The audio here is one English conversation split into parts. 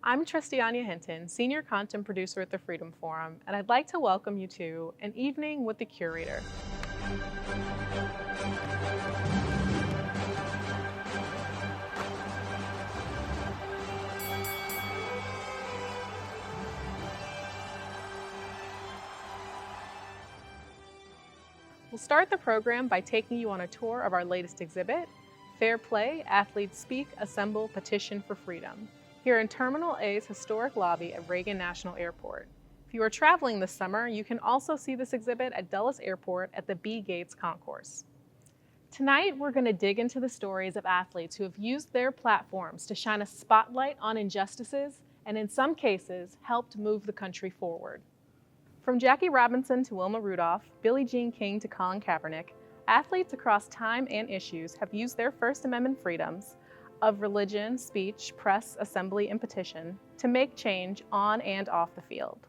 I'm Tristiania Hinton, Senior Content Producer at the Freedom Forum, and I'd like to welcome you to An Evening with the Curator. We'll start the program by taking you on a tour of our latest exhibit, Fair Play, Athletes Speak, Assemble, Petition for Freedom, here in Terminal A's historic lobby at Reagan National Airport. If you are traveling this summer, you can also see this exhibit at Dulles Airport at the B. Gates Concourse. Tonight, we're going to dig into the stories of athletes who have used their platforms to shine a spotlight on injustices and, in some cases, helped move the country forward. From Jackie Robinson to Wilma Rudolph, Billie Jean King to Colin Kaepernick, athletes across time and issues have used their First Amendment freedoms of religion, speech, press, assembly, and petition to make change on and off the field.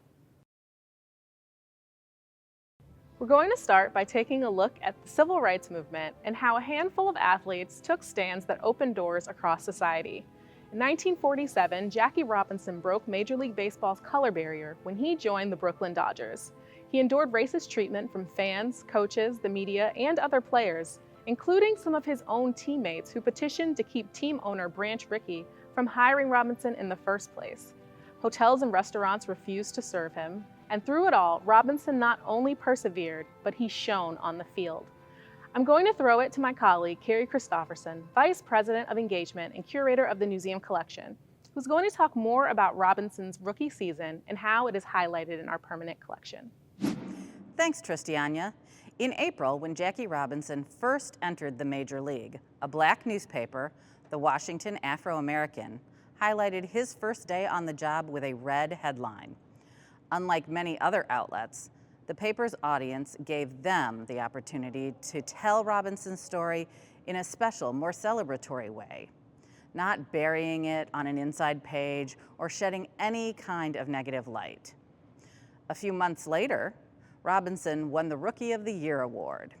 We're going to start by taking a look at the civil rights movement and how a handful of athletes took stands that opened doors across society. In 1947, Jackie Robinson broke Major League Baseball's color barrier when he joined the Brooklyn Dodgers. He endured racist treatment from fans, coaches, the media, and other players, including some of his own teammates who petitioned to keep team owner Branch Rickey from hiring Robinson in the first place. Hotels and restaurants refused to serve him, and through it all, Robinson not only persevered, but he shone on the field. I'm going to throw it to my colleague, Carrie Christopherson, Vice President of Engagement and Curator of the Museum Collection, who's going to talk more about Robinson's rookie season and how it is highlighted in our permanent collection. Thanks, Tristiania. In April, when Jackie Robinson first entered the Major League, a black newspaper, the Washington Afro-American, highlighted his first day on the job with a red headline. Unlike many other outlets, the paper's audience gave them the opportunity to tell Robinson's story in a special, more celebratory way, not burying it on an inside page or shedding any kind of negative light. A few months later, Robinson won the Rookie of the Year award.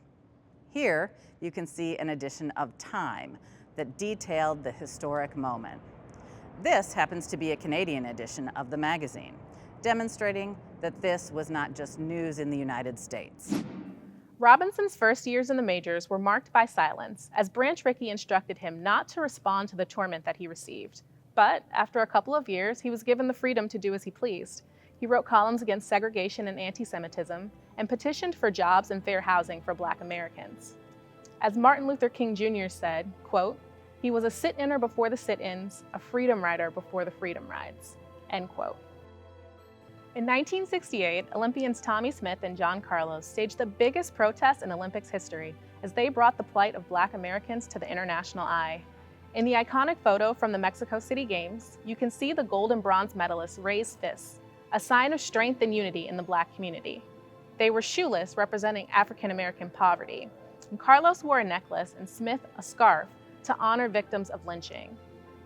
Here, you can see an edition of Time that detailed the historic moment. This happens to be a Canadian edition of the magazine, demonstrating that this was not just news in the United States. Robinson's first years in the majors were marked by silence, as Branch Rickey instructed him not to respond to the torment that he received. But after a couple of years, he was given the freedom to do as he pleased. He wrote columns against segregation and anti-Semitism, and petitioned for jobs and fair housing for Black Americans. As Martin Luther King Jr. said, quote, "He was a sit-inner before the sit-ins, a freedom rider before the freedom rides," end quote. In 1968, Olympians Tommie Smith and John Carlos staged the biggest protest in Olympics history as they brought the plight of Black Americans to the international eye. In the iconic photo from the Mexico City Games, you can see the gold and bronze medalists raise fists, a sign of strength and unity in the Black community. They were shoeless, representing African American poverty, and Carlos wore a necklace and Smith a scarf to honor victims of lynching.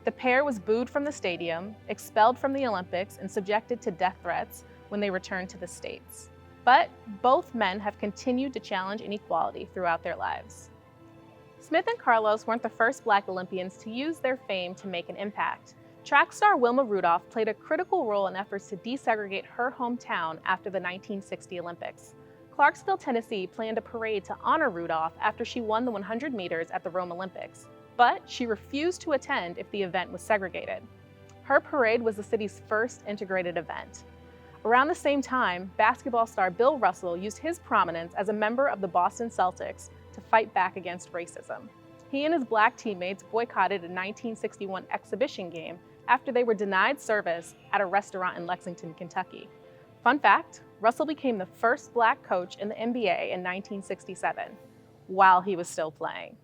The pair was booed from the stadium, expelled from the Olympics, and subjected to death threats when they returned to the States. But both men have continued to challenge inequality throughout their lives. Smith and Carlos weren't the first Black Olympians to use their fame to make an impact. Track star Wilma Rudolph played a critical role in efforts to desegregate her hometown after the 1960 Olympics. Clarksville, Tennessee planned a parade to honor Rudolph after she won the 100 meters at the Rome Olympics, but she refused to attend if the event was segregated. Her parade was the city's first integrated event. Around the same time, basketball star Bill Russell used his prominence as a member of the Boston Celtics to fight back against racism. He and his Black teammates boycotted a 1961 exhibition game after they were denied service at a restaurant in Lexington, Kentucky. Fun fact, Russell became the first Black coach in the NBA in 1967, while he was still playing.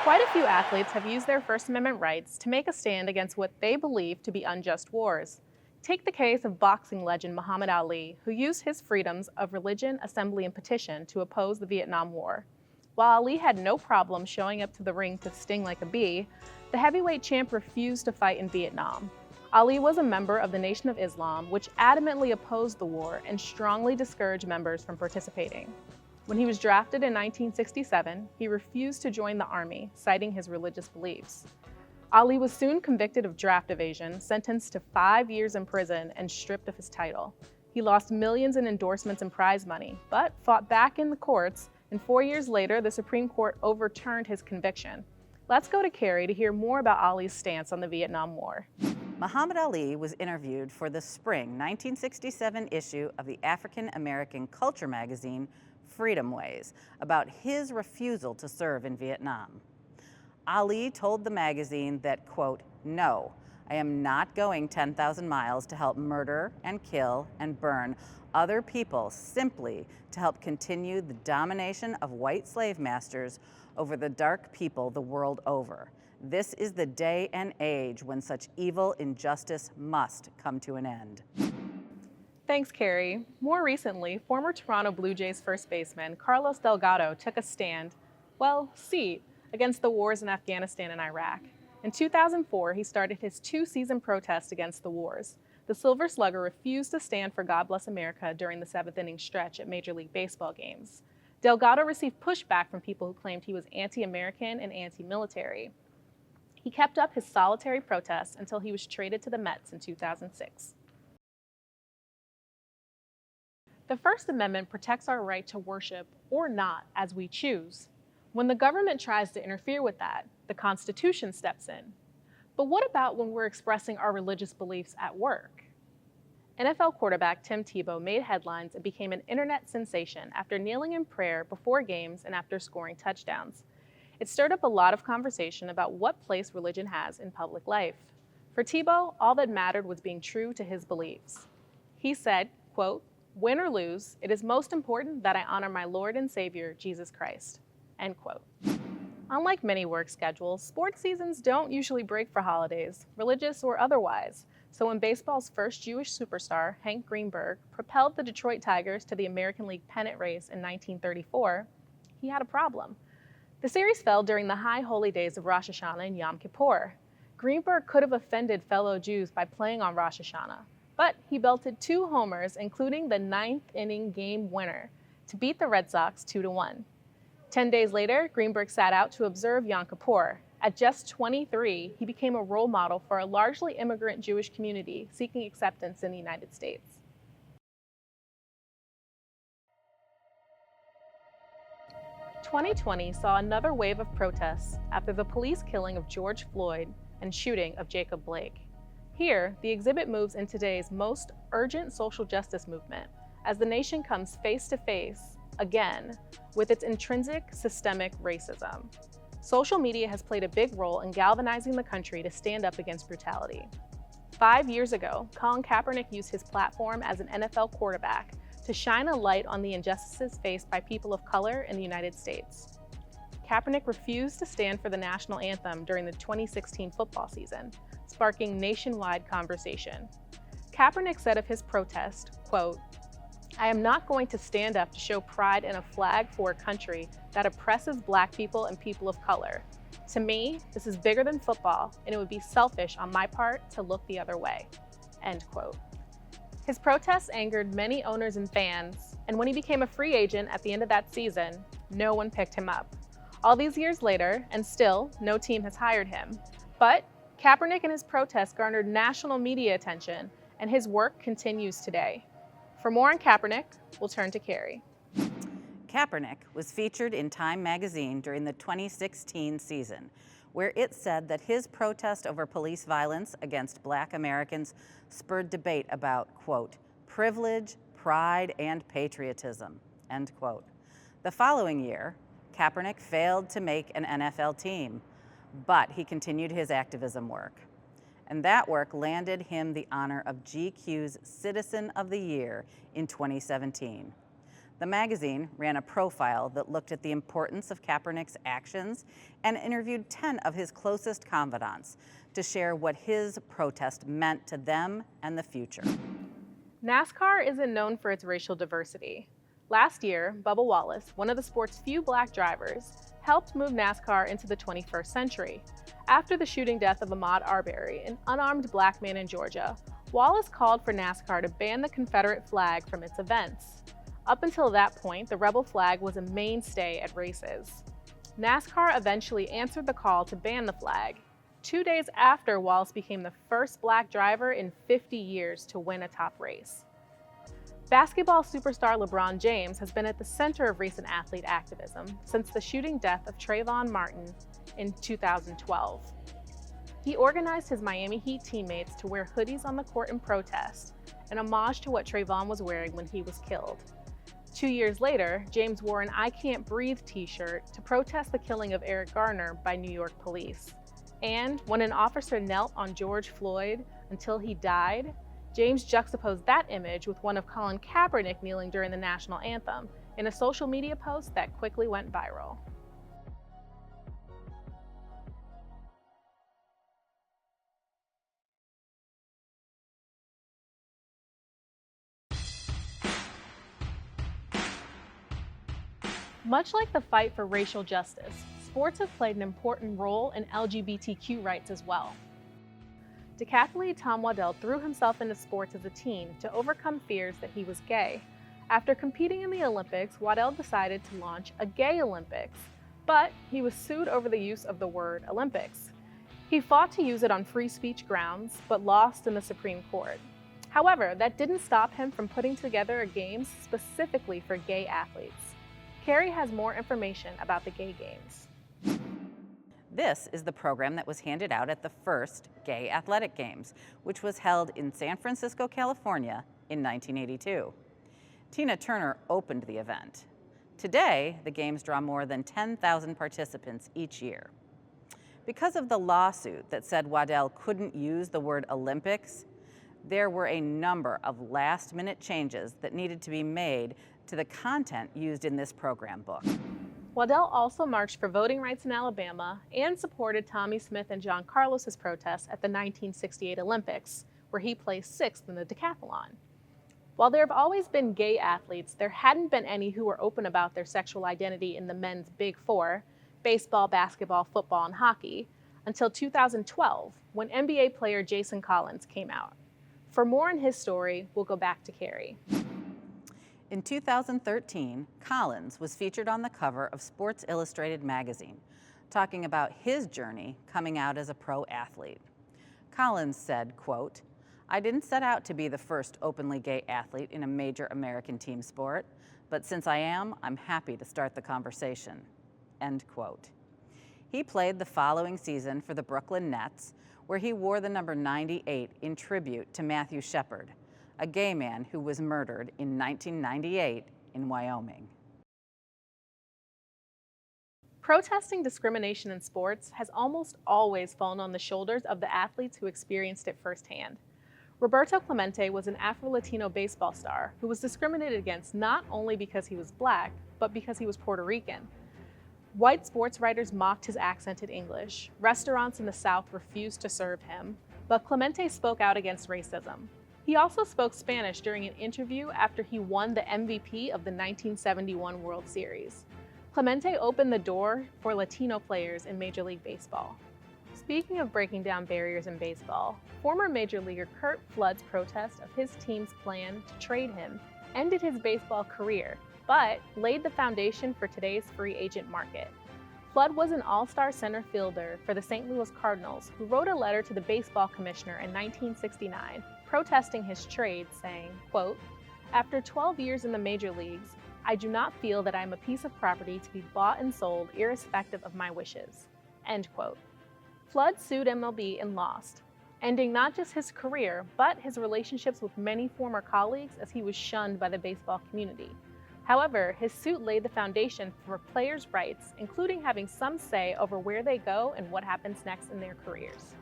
Quite a few athletes have used their First Amendment rights to make a stand against what they believe to be unjust wars. Take the case of boxing legend Muhammad Ali, who used his freedoms of religion, assembly, and petition to oppose the Vietnam War. While Ali had no problem showing up to the ring to sting like a bee, the heavyweight champ refused to fight in Vietnam. Ali was a member of the Nation of Islam, which adamantly opposed the war and strongly discouraged members from participating. When he was drafted in 1967, he refused to join the Army, citing his religious beliefs. Ali was soon convicted of draft evasion, sentenced to 5 years in prison, and stripped of his title. He lost millions in endorsements and prize money, but fought back in the courts, and 4 years later, the Supreme Court overturned his conviction. Let's go to Carrie to hear more about Ali's stance on the Vietnam War. Muhammad Ali was interviewed for the spring 1967 issue of the African American culture magazine, Freedom Ways, about his refusal to serve in Vietnam. Ali told the magazine that, quote, "No, I am not going 10,000 miles to help murder and kill and burn other people simply to help continue the domination of white slave masters over the dark people the world over. This is the day and age when such evil injustice must come to an end." Thanks, Carrie. More recently, former Toronto Blue Jays first baseman Carlos Delgado took a seat against the wars in Afghanistan and Iraq. In 2004, he started his 2-season protest against the wars. The Silver Slugger refused to stand for God Bless America during the 7th-inning stretch at Major League Baseball games. Delgado received pushback from people who claimed he was anti-American and anti-military. He kept up his solitary protest until he was traded to the Mets in 2006. The First Amendment protects our right to worship or not as we choose. When the government tries to interfere with that, the Constitution steps in. But what about when we're expressing our religious beliefs at work? NFL quarterback Tim Tebow made headlines and became an internet sensation after kneeling in prayer before games and after scoring touchdowns. It stirred up a lot of conversation about what place religion has in public life. For Tebow, all that mattered was being true to his beliefs. He said, quote, "Win or lose, it is most important that I honor my Lord and Savior, Jesus Christ." End quote. Unlike many work schedules, sports seasons don't usually break for holidays, religious or otherwise. So when baseball's first Jewish superstar, Hank Greenberg, propelled the Detroit Tigers to the American League pennant race in 1934, he had a problem. The series fell during the high holy days of Rosh Hashanah and Yom Kippur. Greenberg could have offended fellow Jews by playing on Rosh Hashanah, but he belted 2 homers, including the 9th-inning game winner, to beat the Red Sox 2-1. 10 days later, Greenberg sat out to observe Yom Kippur. At just 23, he became a role model for a largely immigrant Jewish community seeking acceptance in the United States. "2020 saw another wave of protests after the police killing of George Floyd and shooting of Jacob Blake. Here, the exhibit moves in today's most urgent social justice movement as the nation comes face to face, again, with its intrinsic systemic racism. Social media has played a big role in galvanizing the country to stand up against brutality. 5 years ago, Colin Kaepernick used his platform as an NFL quarterback to shine a light on the injustices faced by people of color in the United States. Kaepernick refused to stand for the national anthem during the 2016 football season, sparking nationwide conversation. Kaepernick said of his protest, quote, "I am not going to stand up to show pride in a flag for a country that oppresses Black people and people of color. To me, this is bigger than football, and it would be selfish on my part to look the other way." End quote. His protests angered many owners and fans, and when he became a free agent at the end of that season, no one picked him up. All these years later, and still, no team has hired him. But Kaepernick and his protests garnered national media attention, and his work continues today. For more on Kaepernick, we'll turn to Carrie. Kaepernick was featured in Time magazine during the 2016 season, where it said that his protest over police violence against Black Americans spurred debate about, quote, "privilege, pride, and patriotism," end quote. The following year, Kaepernick failed to make an NFL team, but he continued his activism work. And that work landed him the honor of GQ's Citizen of the Year in 2017. The magazine ran a profile that looked at the importance of Kaepernick's actions and interviewed 10 of his closest confidants to share what his protest meant to them and the future. NASCAR isn't known for its racial diversity. Last year, Bubba Wallace, one of the sport's few Black drivers, helped move NASCAR into the 21st century. After the shooting death of Ahmaud Arbery, an unarmed Black man in Georgia, Wallace called for NASCAR to ban the Confederate flag from its events. Up until that point, the rebel flag was a mainstay at races. NASCAR eventually answered the call to ban the flag, 2 days after Wallace became the first black driver in 50 years to win a top race. Basketball superstar LeBron James has been at the center of recent athlete activism since the shooting death of Trayvon Martin in 2012. He organized his Miami Heat teammates to wear hoodies on the court in protest, an homage to what Trayvon was wearing when he was killed. 2 years later, James wore an "I Can't Breathe" t-shirt to protest the killing of Eric Garner by New York police. And when an officer knelt on George Floyd until he died, James juxtaposed that image with one of Colin Kaepernick kneeling during the national anthem in a social media post that quickly went viral. Much like the fight for racial justice, sports have played an important role in LGBTQ rights as well. Decathlete Tom Waddell threw himself into sports as a teen to overcome fears that he was gay. After competing in the Olympics, Waddell decided to launch a gay Olympics, but he was sued over the use of the word Olympics. He fought to use it on free speech grounds, but lost in the Supreme Court. However, that didn't stop him from putting together a games specifically for gay athletes. Carrie has more information about the Gay Games. This is the program that was handed out at the first Gay Athletic Games, which was held in San Francisco, California in 1982. Tina Turner opened the event. Today, the Games draw more than 10,000 participants each year. Because of the lawsuit that said Waddell couldn't use the word Olympics, there were a number of last-minute changes that needed to be made to the content used in this program book. Waddell also marched for voting rights in Alabama and supported Tommie Smith and John Carlos's protests at the 1968 Olympics, where he placed 6th in the decathlon. While there have always been gay athletes, there hadn't been any who were open about their sexual identity in the men's Big Four, baseball, basketball, football, and hockey, until 2012, when NBA player Jason Collins came out. For more on his story, we'll go back to Carrie. In 2013, Collins was featured on the cover of Sports Illustrated magazine, talking about his journey coming out as a pro athlete. Collins said, quote, "I didn't set out to be the first openly gay athlete in a major American team sport, but since I am, I'm happy to start the conversation," end quote. He played the following season for the Brooklyn Nets, where he wore the number 98 in tribute to Matthew Shepard, a gay man who was murdered in 1998 in Wyoming. Protesting discrimination in sports has almost always fallen on the shoulders of the athletes who experienced it firsthand. Roberto Clemente was an Afro-Latino baseball star who was discriminated against not only because he was black, but because he was Puerto Rican. White sports writers mocked his accented English. Restaurants in the South refused to serve him, but Clemente spoke out against racism. He also spoke Spanish during an interview after he won the MVP of the 1971 World Series. Clemente opened the door for Latino players in Major League Baseball. Speaking of breaking down barriers in baseball, former Major Leaguer Curt Flood's protest of his team's plan to trade him ended his baseball career, but laid the foundation for today's free agent market. Flood was an all-star center fielder for the St. Louis Cardinals who wrote a letter to the baseball commissioner in 1969 protesting his trade, saying, quote, "After 12 years in the major leagues, I do not feel that I am a piece of property to be bought and sold irrespective of my wishes," end quote. Flood sued MLB and lost, ending not just his career, but his relationships with many former colleagues as he was shunned by the baseball community. However, his suit laid the foundation for players' rights, including having some say over where they go and what happens next in their careers.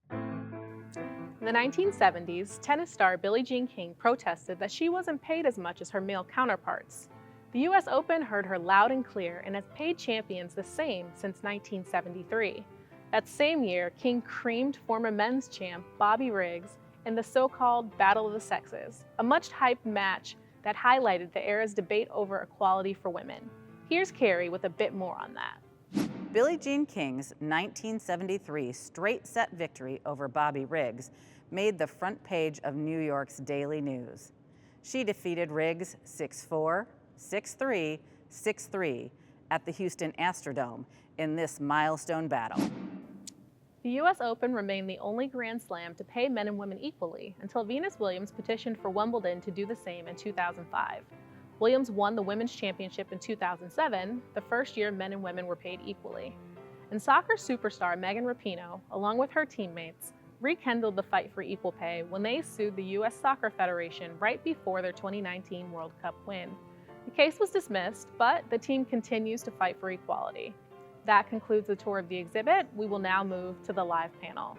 In the 1970s, tennis star Billie Jean King protested that she wasn't paid as much as her male counterparts. The US Open heard her loud and clear and has paid champions the same since 1973. That same year, King creamed former men's champ Bobby Riggs in the so-called Battle of the Sexes, a much-hyped match that highlighted the era's debate over equality for women. Here's Carrie with a bit more on that. Billie Jean King's 1973 straight-set victory over Bobby Riggs made the front page of New York's Daily News. She defeated Riggs 6-4, 6-3, 6-3 at the Houston Astrodome in this milestone battle. The U.S. Open remained the only Grand Slam to pay men and women equally until Venus Williams petitioned for Wimbledon to do the same in 2005. Williams won the Women's Championship in 2007, the first year men and women were paid equally. And soccer superstar Megan Rapinoe, along with her teammates, rekindled the fight for equal pay when they sued the U.S. Soccer Federation right before their 2019 World Cup win. The case was dismissed, but the team continues to fight for equality. That concludes the tour of the exhibit. We will now move to the live panel.